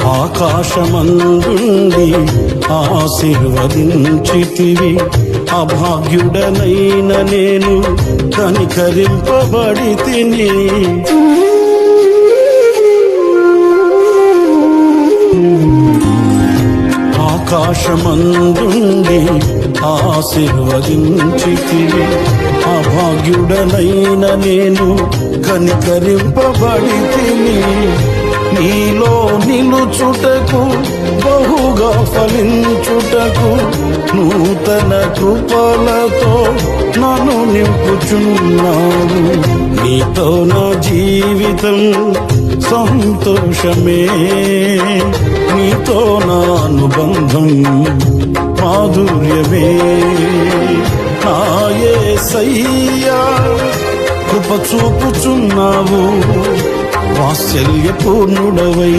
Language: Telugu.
ఆకాశమందుండి ఆశీర్వదించితివి, అభాగ్యుడనైన నేను కనికరింపబడి తిని. ఆకాశమందుండి ఆశీర్వదించితివి, అభాగ్యుడనైన నేను కనికరింపబడి తిని. నీలో నిలుచుటకు బహుగా ఫలించుటకు నూతన కృపలతో నన్ను నింపుచున్నావు. నీతో నా జీవితం సంతోషమే, నీతో నా అనుబంధం మాధుర్యమే. నా యేసయ్యా కృప చూపుచున్నావు, వాత్సల్యపూర్ణుడవై